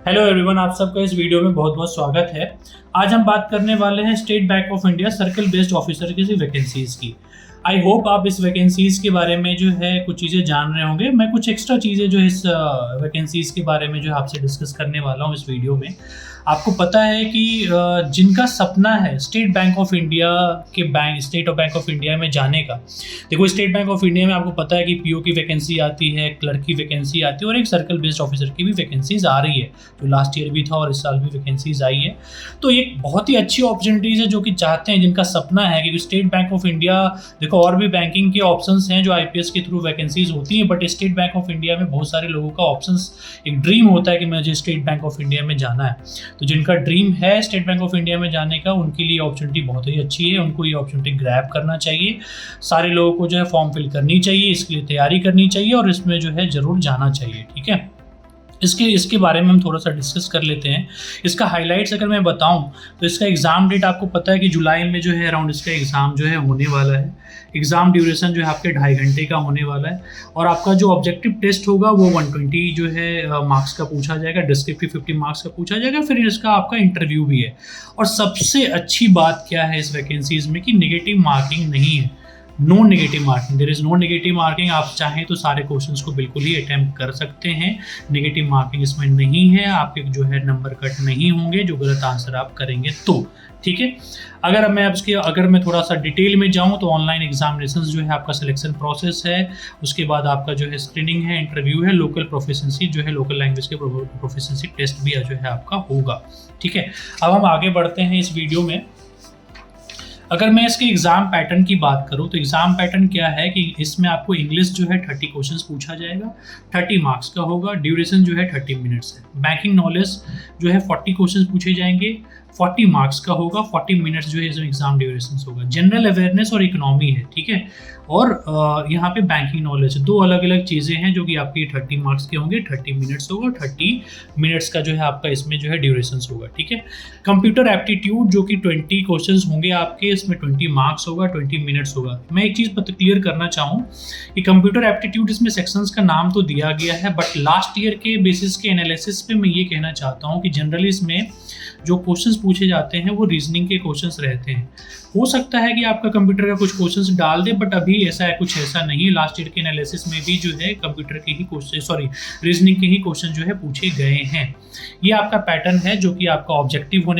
Hello everyone, आप सबका इस वीडियो में बहुत बहुत स्वागत है। आज हम बात करने वाले हैं state bank of India circle based officer की वैकेंसीज की। आई होप आप इस वैकेंसीज के बारे में जो है कुछ चीज़ें जान रहे होंगे। मैं कुछ एक्स्ट्रा चीज़ें जो इस वैकेंसीज के बारे में जो आपसे डिस्कस करने वाला हूँ इस वीडियो में। आपको पता है कि जिनका सपना है state bank of India state bank of India में जाने का। देखो, स्टेट बैंक ऑफ इंडिया में आपको पता है कि पीओ की वैकेंसी आती है, क्लर्क की वैकेंसी आती है और एक सर्कल बेस्ड ऑफिसर की भी वैकेंसीज आ रही है, जो लास्ट ईयर भी था और इस साल भी वैकेंसीज आई है। तो एक बहुत ही अच्छी अपॉर्चुनिटीज़ है जो कि चाहते हैं, जिनका सपना है कि स्टेट बैंक ऑफ इंडिया। देखो, और भी बैंकिंग के ऑप्शंस हैं जो आईपीएस के थ्रू वैकेंसीज होती हैं, but state bank of India में बहुत सारे लोगों का ऑप्शंस, एक ड्रीम होता है कि मुझे स्टेट बैंक ऑफ इंडिया में जाना है। तो जिनका ड्रीम है स्टेट बैंक ऑफ इंडिया में जाने का, उनके लिए अपॉर्चुनिटी बहुत ही अच्छी है। उनको ये अपॉर्चुनिटी ग्रैब करना चाहिए। सारे लोगों को जो है फॉर्म फिल करनी चाहिए, इसके लिए तैयारी करनी चाहिए और इसमें जो है ज़रूर जाना चाहिए। ठीक है, इसके बारे में हम थोड़ा सा डिस्कस कर लेते हैं। इसका हाइलाइट्स अगर मैं बताऊं तो इसका एग्ज़ाम डेट आपको पता है कि जुलाई में जो है अराउंड इसका एग्ज़ाम जो है होने वाला है। एग्ज़ाम ड्यूरेशन जो है आपके 2.5 घंटे का होने वाला है और आपका जो ऑब्जेक्टिव टेस्ट होगा वो 120 जो है मार्क्स का पूछा जाएगा, डिस्क्रिप्टिव 50 मार्क्स का पूछा जाएगा, फिर इसका आपका इंटरव्यू भी है। और सबसे अच्छी बात क्या है इस वैकेंसीज में कि नेगेटिव मार्किंग नहीं है। No negative marking, there is no negative marking. आप चाहें तो सारे क्वेश्चंस को बिल्कुल ही अटेम्प्ट कर सकते हैं। नेगेटिव मार्किंग इसमें नहीं है। आपके जो है नंबर कट नहीं होंगे जो गलत आंसर आप करेंगे तो। ठीक है, अगर मैं थोड़ा सा डिटेल में जाऊं तो ऑनलाइन एग्जामिनेशन जो है आपका सिलेक्शन प्रोसेस है। उसके बाद आपका जो है स्क्रीनिंग है, इंटरव्यू है, लोकल प्रोफिशिएंसी जो है लोकल लैंग्वेज के प्रोफिशिएंसी टेस्ट भी जो है आपका होगा। ठीक है, अब हम आगे बढ़ते हैं इस वीडियो में। अगर मैं इसके एग्जाम पैटर्न की बात करूं तो एग्जाम पैटर्न क्या है कि इसमें आपको इंग्लिश जो है 30 क्वेश्चंस पूछा जाएगा, 30 मार्क्स का होगा। ड्यूरेशन जो है 30 मिनट्स है। बैंकिंग नॉलेज जो है 40 क्वेश्चंस पूछे जाएंगे, 40 मार्क्स का होगा, 40 मिनट्स जो है इसमें एग्जाम ड्यूरेशन होगा। जनरल अवेयरनेस और इकोनॉमी है। ठीक है, और यहाँ पे बैंकिंग नॉलेज, दो अलग अलग चीज़ें हैं जो कि आपकी 30 मार्क्स के होंगे, 30 मिनट्स होगा, 30 मिनट्स का जो है आपका इसमें जो है ड्यूरेशन होगा। ठीक है, कंप्यूटर एप्टीट्यूड जो कि 20 क्वेश्चंस होंगे आपके, इसमें 20 मार्क्स होगा, 20 मिनट्स होगा। मैं एक चीज़ क्लियर करना चाहूँ कि कंप्यूटर एप्टीट्यूड इसमें सेक्शंस का नाम तो दिया गया है, बट लास्ट ईयर के बेसिस के एनालिसिस पे मैं ये कहना चाहता हूँ कि जनरली इसमें जो क्वेश्चंस पूछे जाते हैं वो रीजनिंग के क्वेश्चंस रहते हैं। हो सकता है कि आपका कंप्यूटर का कुछ क्वेश्चंस डाल दे, बट अभी ऐसा नहीं है। लास्ट ईयर के एनालिसिस में भी जो है कंप्यूटर के ही क्वेश्चन, रीजनिंग के ही क्वेश्चन जो है पूछे गए हैं। ये आपका पैटर्न है जो कि आपका ऑब्जेक्टिव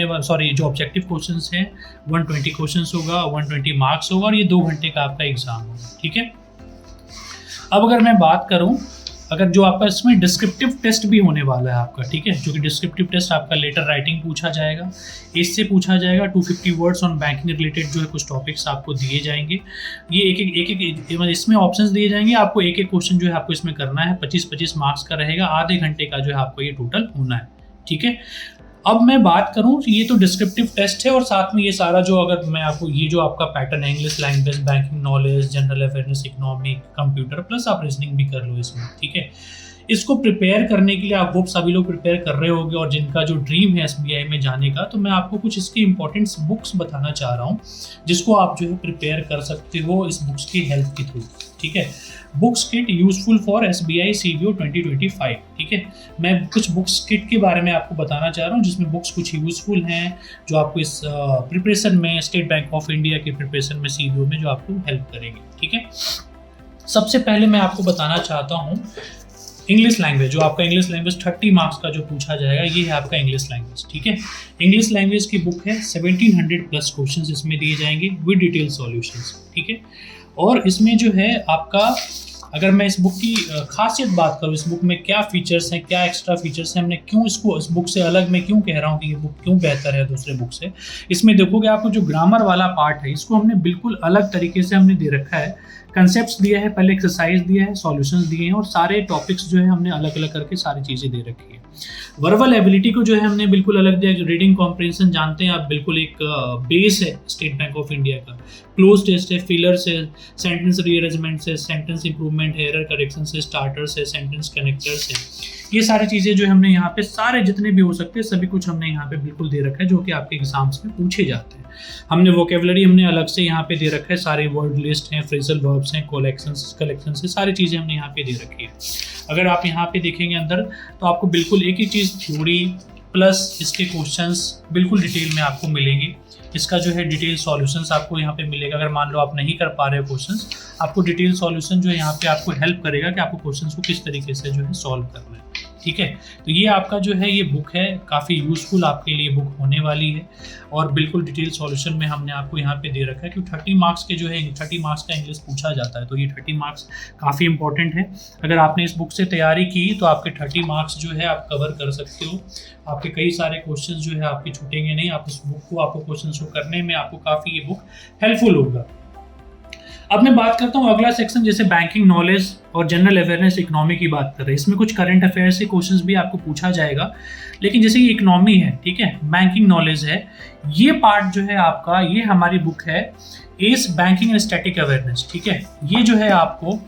जो ऑब्जेक्टिव क्वेश्चंस हैं 120 क्वेश्चंस होगा, 120 मार्क्स होगा और ये 2 घंटे का आपका एग्जाम होगा। ठीक है, अब अगर मैं बात करूं, अगर जो आपका इसमें डिस्क्रिप्टिव टेस्ट भी होने वाला है आपका। ठीक है, जो कि डिस्क्रिप्टिव टेस्ट आपका लेटर राइटिंग पूछा जाएगा, इससे पूछा जाएगा। 250 वर्ड्स ऑन बैंकिंग रिलेटेड जो है कुछ टॉपिक्स आपको दिए जाएंगे। ये एक इसमें ऑप्शंस दिए जाएंगे आपको। एक क्वेश्चन जो है आपको इसमें करना है, 25-25 मार्क्स का रहेगा। आधे घंटे का जो है आपको ये टोटल होना है। ठीक है, अब मैं बात करूं, ये तो डिस्क्रिप्टिव टेस्ट है और साथ में ये सारा जो, अगर मैं आपको ये जो आपका पैटर्न है, English language, banking knowledge, general awareness, economic, computer, plus आप रीजनिंग भी कर लो इसमें। ठीक है, इसको प्रिपेयर करने के लिए आप वो सभी लोग प्रिपेयर कर रहे होंगे और जिनका जो ड्रीम है एसबीआई में जाने का, तो मैं आपको कुछ इसकी इंपॉर्टेंट बुक्स बताना चाह रहा हूँ जिसको आप जो है प्रिपेयर कर सकते हो इस बुक्स की हेल्प के थ्रू। ठीक है, books kit useful for SBI CBO 2025। ठीक है, मैं कुछ बुक्स किट के बारे में आपको बताना चाह रहा हूँ जिसमें बुक्स कुछ यूजफुल हैं जो आपको इस प्रिपरेशन में, स्टेट बैंक ऑफ इंडिया के प्रिपरेशन में, सीबीओ में जो आपको हेल्प करेंगे। ठीक है, सबसे पहले मैं आपको बताना चाहता हूँ इंग्लिश लैंग्वेज। जो आपका इंग्लिश लैंग्वेज 30 मार्क्स का जो पूछा जाएगा, ये है आपका इंग्लिश लैंग्वेज। ठीक है, इंग्लिश लैंग्वेज की बुक है, 1700 प्लस क्वेश्चंस इसमें दिए जाएंगे विद डिटेल सॉल्यूशंस। ठीक है, और इसमें जो है आपका, अगर मैं इस बुक की खासियत बात करूँ, इस बुक में क्या फीचर्स हैं, क्या एक्स्ट्रा फीचर्स हैं, हमने क्यों इसको इस बुक से अलग, मैं क्यों कह रहा हूँ कि ये बुक क्यों बेहतर है दूसरे बुक से। इसमें देखोगे आपको जो ग्रामर वाला पार्ट है, इसको हमने बिल्कुल अलग तरीके से हमने दे रखा है। कंसेप्ट्स दिया है, पहले एक्सरसाइज दिया है, सॉल्यूशंस दिए हैं और सारे टॉपिक्स जो है हमने अलग अलग करके सारी चीज़ें दे रखी है। वर्बल एबिलिटी को जो है हमने बिल्कुल अलग दिया है। रीडिंग कॉम्प्रिहेंशन जानते हैं आप, बिल्कुल एक बेस है स्टेट बैंक ऑफ इंडिया का। क्लोज टेस्ट है, फिलर्स है, सेंटेंस रीअरेंजमेंट है, सेंटेंस इंप्रूवमेंट है, एरर करेक्शन है, स्टार्टर्स है, सेंटेंस कनेक्टर्स है। ये सारी चीज़ें जो हमने यहाँ पे, सारे जितने भी हो सकते हैं सभी कुछ हमने यहाँ पे बिल्कुल दे रखा है जो कि आपके एग्जाम्स में पूछे जाते हैं। हमने वोकेबलरी हमने अलग से यहाँ पे दे रखा है, सारे वर्ड लिस्ट हैं, फ्रेजल वर्ब नोट्स हैं, कलेक्शन से सारी चीज़ें हमने यहाँ पे दे रखी है। अगर आप यहाँ पे देखेंगे अंदर तो आपको बिल्कुल एक ही चीज़ थ्योरी प्लस इसके क्वेश्चंस बिल्कुल डिटेल में आपको मिलेंगे। इसका जो है डिटेल सॉल्यूशंस आपको यहाँ पे मिलेगा। अगर मान लो आप नहीं कर पा रहे हो क्वेश्चंस, आपको डिटेल सॉल्यूशन जो है यहाँ पे आपको हेल्प करेगा कि आपको क्वेश्चंस को किस तरीके से जो है सॉल्व करना है। ठीक है, तो ये आपका जो है ये बुक है, काफ़ी यूज़फुल आपके लिए बुक होने वाली है और बिल्कुल डिटेल सॉल्यूशन में हमने आपको यहाँ पे दे रखा है कि 30 मार्क्स के जो है 30 मार्क्स का इंग्लिश पूछा जाता है, तो ये 30 मार्क्स काफ़ी इंपॉर्टेंट है। अगर आपने इस बुक से तैयारी की तो आपके 30 मार्क्स जो है आप कवर कर सकते हो। आपके कई सारे क्वेश्चन जो है आपके छूटेंगे नहीं। आप इस बुक को, आपको क्वेश्चन को करने में आपको काफ़ी ये बुक हेल्पफुल होगा। अब मैं बात करता हूँ अगला सेक्शन, जैसे बैंकिंग नॉलेज और जनरल अवेयरनेस इकोनॉमी की बात कर रहे हैं। इसमें कुछ करंट अफेयर्स से क्वेश्चंस भी आपको पूछा जाएगा, लेकिन जैसे ये इकोनॉमी है, ठीक है, बैंकिंग नॉलेज है, ये पार्ट जो है आपका, ये हमारी बुक है इस बैंकिंग एंड स्टैटिक अवेयरनेस। ठीक है, ये जो है आपको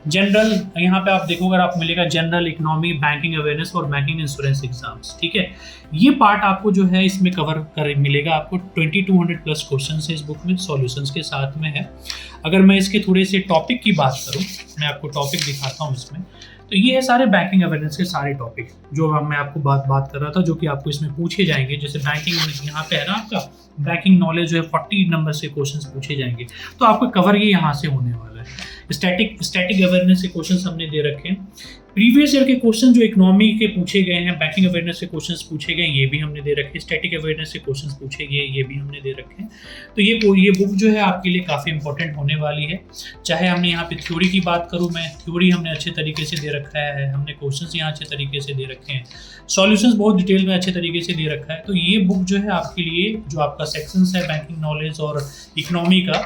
जनरल, यहाँ पे आप देखोगे आप मिलेगा जनरल इकोनॉमी, बैंकिंग अवेयरनेस और बैंकिंग इंश्योरेंस एग्जाम्स। ठीक है, ये पार्ट आपको जो है इसमें कवर कर मिलेगा। आपको 2200 प्लस क्वेश्चन है इस बुक में, सॉल्यूशंस के साथ में है। अगर मैं इसके थोड़े से टॉपिक की बात करूँ, मैं आपको टॉपिक दिखाता हूँ इसमें, तो ये है सारे बैंकिंग अवेयरनेस के सारे टॉपिक जो मैं आपको बात कर रहा था, जो कि आपको इसमें पूछे जाएंगे। जैसे बैंकिंग यहाँ पे है ना, आपका बैंकिंग नॉलेज जो है 40 नंबर से क्वेश्चंस पूछे जाएंगे, तो आपको कवर ये यहाँ से होने वाला है। स्टैटिक अवेयरनेस के क्वेश्चंस हमने दे रखे हैं। प्रीवियस ईयर के क्वेश्चन जो इकोनॉमी के पूछे गए हैं, बैंकिंग अवेयरनेस के क्वेश्चंस पूछे गए, ये भी हमने दे रखे। स्टैटिक अवेयरनेस के क्वेश्चंस पूछे गए, ये भी हमने दे रखे हैं। तो ये बुक जो है आपके लिए काफ़ी इंपॉर्टेंट होने वाली है। चाहे हमने यहाँ पे थ्योरी की बात करूँ, मैं थ्योरी हमने अच्छे तरीके से दे रखा है, हमने क्वेश्चंस यहाँ अच्छे तरीके से दे रखे हैं, सॉल्यूशंस बहुत डिटेल में अच्छे तरीके से दे रखा है। तो ये बुक जो है आपके लिए, जो आपका सेक्शंस है बैंकिंग नॉलेज और इकोनॉमी का,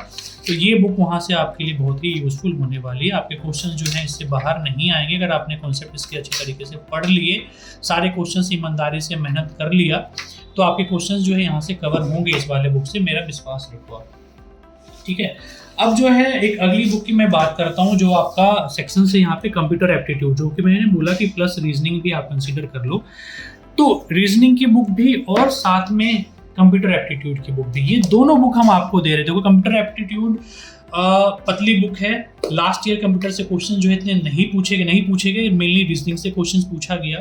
तो ये बुक वहाँ से आपके लिए बहुत ही यूज़फुल होने वाली है। आपके क्वेश्चन जो हैं इससे बाहर नहीं आएंगे। अगर आपने कॉन्सेप्ट इसके अच्छे तरीके से पढ़ लिए, सारे क्वेश्चन ईमानदारी से मेहनत कर लिया, तो आपके क्वेश्चन जो है यहाँ से कवर होंगे इस वाले बुक से, मेरा विश्वास रखो आप। ठीक है, अब जो है एक अगली बुक की मैं बात करता हूँ, जो आपका सेक्शन से यहाँ पे कंप्यूटर एप्टीट्यूड, जो कि मैंने बोला कि प्लस रीजनिंग भी आप कंसिडर कर लो, तो रीजनिंग की बुक भी और साथ में कंप्यूटर एप्टीट्यूड की बुक भी, ये दोनों बुक हम आपको दे रहे थे। देखो कंप्यूटर एप्टीट्यूड पतली बुक है। लास्ट ईयर कंप्यूटर से क्वेश्चन जो है इतने नहीं पूछे गए, मेनली रीजनिंग से क्वेश्चन पूछा गया,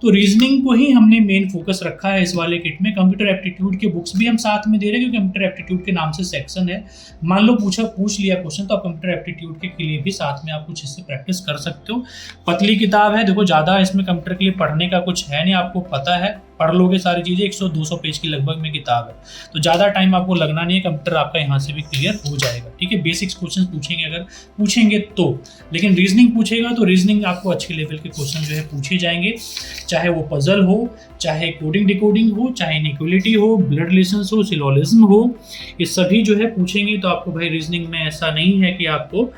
तो रीजनिंग को ही हमने मेन फोकस रखा है इस वाले किट में। कंप्यूटर एप्टीट्यूड के बुक्स भी हम साथ में दे रहे हैं, क्योंकि कंप्यूटर एप्टीट्यूड के नाम से सेक्शन है। मान लो पूछ लिया क्वेश्चन, तो आप कंप्यूटर एप्टीट्यूड के लिए भी साथ में आप कुछ इससे प्रैक्टिस कर सकते हो। पतली किताब है, देखो ज़्यादा इसमें कंप्यूटर के लिए पढ़ने का कुछ है नहीं, आपको पता है, पढ़ लोगे सारी चीज़ें। 100-200 पेज की लगभग में किताब है, तो ज़्यादा टाइम आपको लगना नहीं है, कंप्यूटर आपका यहाँ से भी क्लियर हो जाएगा। ठीक है, बेसिक्स क्वेश्चन पूछेंगे अगर पूछेंगे तो, लेकिन रीजनिंग पूछेगा तो रीजनिंग आपको अच्छे लेवल के क्वेश्चन जो है पूछे जाएंगे, चाहे वो पजल हो, चाहे कोडिंग डिकोडिंग हो, चाहे इनइक्वालिटी हो, ब्लड रिलेशंस हो, सिलोजिज्म हो, ये सभी जो है पूछेंगे। तो आपको भाई रीजनिंग में ऐसा नहीं है कि आपको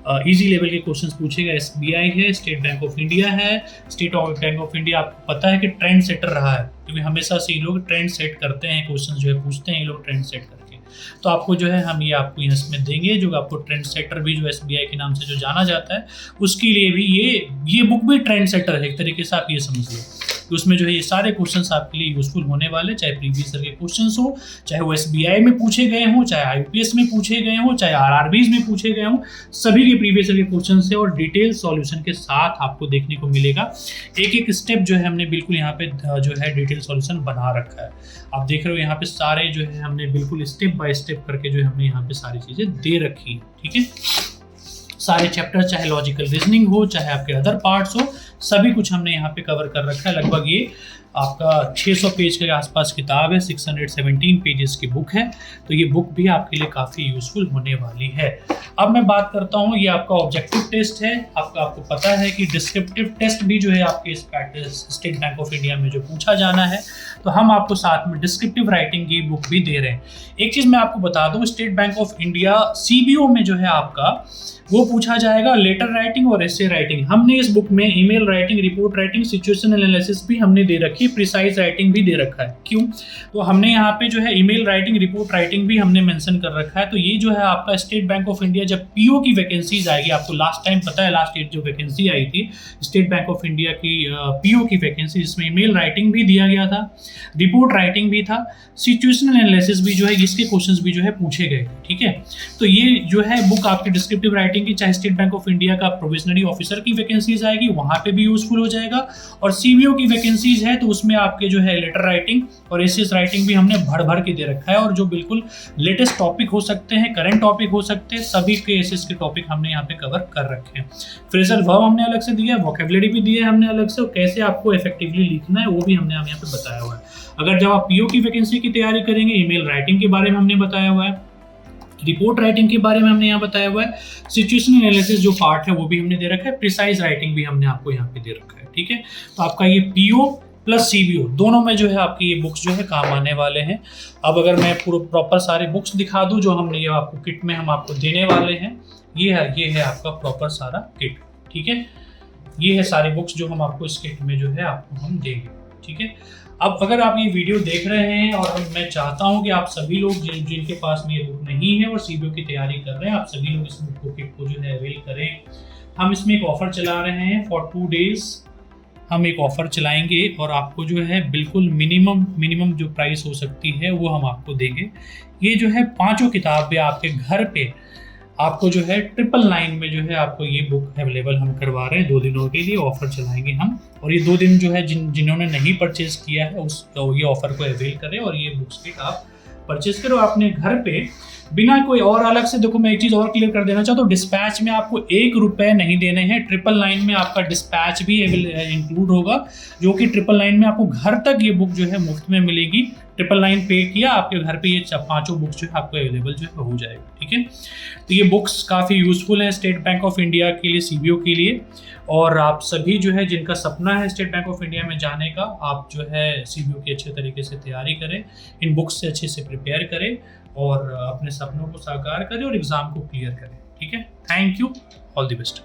इजी लेवल के क्वेश्चंस पूछेगा। SBI है, स्टेट बैंक ऑफ इंडिया है। स्टेट बैंक ऑफ इंडिया आपको पता है कि ट्रेंड सेटर रहा है, क्योंकि हमेशा से ये लोग ट्रेंड सेट करते हैं, क्वेश्चन जो है पूछते हैं ये लोग ट्रेंड सेट करके। तो आपको जो है हम ये आपको इसमें देंगे, जो आपको ट्रेंड सेटर भी, जो SBI के नाम से जो जाना जाता है, उसके लिए भी ये बुक भी ट्रेंड सेटर है एक तरीके से, आप ये समझ लो। तो उसमें जो है ये सारे क्वेश्चंस आपके लिए यूजफुल होने वाले, चाहे प्रीवियस ईयर के क्वेश्चंस हो, चाहे वो SBI में पूछे गए हों, चाहे IPS में पूछे गए हों, चाहे RRBs में पूछे गए हों, सभी के प्रीवियस ईयर के क्वेश्चन से और डिटेल सॉल्यूशन के साथ आपको देखने को मिलेगा। एक एक स्टेप जो है हमने बिल्कुल यहाँ पे जो है डिटेल सॉल्यूशन बना रखा है। आप देख रहे हो यहाँ पे सारे जो है हमने बिल्कुल स्टेप बाय स्टेप करके जो है हमने यहाँ पे सारी चीज़ें दे रखी है। ठीक है, सारे चैप्टर, चाहे लॉजिकल रीजनिंग हो, चाहे आपके अदर पार्ट्स हो, सभी कुछ हमने यहाँ पे कवर कर रखा है। लगभग ये आपका 600 पेज के आसपास किताब है, 617 पेजेस की बुक है, तो ये बुक भी आपके लिए काफ़ी यूजफुल होने वाली है। अब मैं बात करता हूँ, ये आपका ऑब्जेक्टिव टेस्ट है। आपको पता है कि डिस्क्रिप्टिव टेस्ट भी जो है आपके स्टेट बैंक ऑफ इंडिया में जो पूछा जाना है, तो हम आपको साथ में डिस्क्रिप्टिव राइटिंग की बुक भी दे रहे हैं। एक चीज़ मैं आपको बता दूँ, state bank of India CBO में जो है आपका वो पूछा जाएगा लेटर राइटिंग और एसे राइटिंग। हमने इस बुक में email writing, report writing, situation analysis भी हमने दे रखी है, प्रिसाइज राइटिंग भी दे रखा है। क्यों? तो हमने यहाँ पे जो है ईमेल राइटिंग, रिपोर्ट राइटिंग भी हमने मेंशन कर रखा है। तो ये जो है आपका स्टेट बैंक ऑफ इंडिया जब पीओ की वैकेंसीज आएगी, आपको लास्ट टाइम पता है लास्ट ईयर जो वैकेंसी आई थी स्टेट बैंक ऑफ इंडिया की पीओ की वैकेंसी, जिसमें ईमेल राइटिंग भी दिया गया था, रिपोर्ट राइटिंग भी था, सिचुएशनल एनालिसिस भी जो है, इसके क्वेश्चंस भी जो है पूछे गए। ठीक है, तो ये जो है बुक आपकी डिस्क्रिप्टिव राइटिंग की, चाहे स्टेट बैंक ऑफ इंडिया का प्रोविजनरी ऑफिसर की वैकेंसीज आएगी वहां पे भी यूजफुल हो जाएगा, और सीबीओ की वैकेंसीज है तो उसमें आपके जो है लेटर राइटिंग और एसेस राइटिंग भी हमने भर भर के दे रखा है, और जो बिल्कुल लेटेस्ट टॉपिक हो सकते हैं, करंट टॉपिक हो सकते हैं, सभी के एसेस के टॉपिक हमने यहाँ पे कवर कर रखे हैं। फ्रेजल वर्ब हमने अलग से दिया है, वोकैबुलरी भी दिया है हमने अलग से, और कैसे आपको इफेक्टिवली लिखना है वो भी हमने यहाँ पे बताया हुआ है। अगर जब आप पीओ की वैकेंसी की तैयारी करेंगे, ईमेल राइटिंग के बारे में हमने बताया हुआ है, रिपोर्ट राइटिंग के बारे में हमने यहाँ बताया हुआ है, सिचुएशनल एनालिसिस जो पार्ट है वो भी हमने दे रखा है, प्रिसाइज राइटिंग भी हमने आपको यहाँ पे दे रखा है। ठीक है, तो आपका ये पीओ प्लस सीबीओ दोनों में जो है आपकी ये बुक्स जो है काम आने वाले हैं। अब अगर मैं पूरा प्रॉपर सारे बुक्स दिखा दूं जो हमने ये आपको किट में हम आपको देने वाले हैं, ये है आपका प्रॉपर सारा किट। ठीक है, ये है सारी बुक्स जो हम आपको इस किट में जो है आपको हम देंगे। ठीक है, अब अगर आप ये वीडियो देख रहे हैं और मैं चाहता हूं कि आप सभी लोग जिनके पास में ये बुक नहीं है और सीबीओ की तैयारी कर रहे हैं, आप सभी लोग इस बुक को किट को जो है अवेल करें। हम इसमें एक ऑफर चला रहे हैं फॉर 2 डेज, हम एक ऑफर चलाएंगे और आपको जो है बिल्कुल मिनिमम जो प्राइस हो सकती है वो हम आपको देंगे। ये जो है 5 किताबें आपके घर पे आपको जो है 999 में जो है आपको ये बुक अवेलेबल हम करवा रहे हैं। 2 दिनों के लिए ऑफर चलाएंगे हम, और ये 2 दिन जो है जिन्होंने नहीं परचेज किया है ये ऑफर को अवेल करें और ये बुक्स किट आप परचेज करो अपने घर पे बिना कोई और अलग से। देखो मैं एक चीज़ और क्लियर कर देना चाहता हूँ, डिस्पैच में आपको 1 रुपये नहीं देने हैं। 999 में आपका डिस्पैच भी इंक्लूड होगा, जो कि 999 में आपको घर तक ये बुक जो है मुफ्त में मिलेगी। 999 पे किया, आपके घर पे ये 5 बुक्स जो है आपको अवेलेबल जो है हो जाएगा। ठीक है, तो ये बुक्स काफ़ी यूजफुल हैं स्टेट बैंक ऑफ इंडिया के लिए, सीबीओ के लिए, और आप सभी जो है जिनका सपना है स्टेट बैंक ऑफ इंडिया में जाने का, आप जो है सीबीओ की अच्छे तरीके से तैयारी करें, इन बुक्स से अच्छे से प्रिपेयर करें और अपने सपनों को साकार करें और एग्ज़ाम को क्लियर करें। ठीक है, thank you, all the best.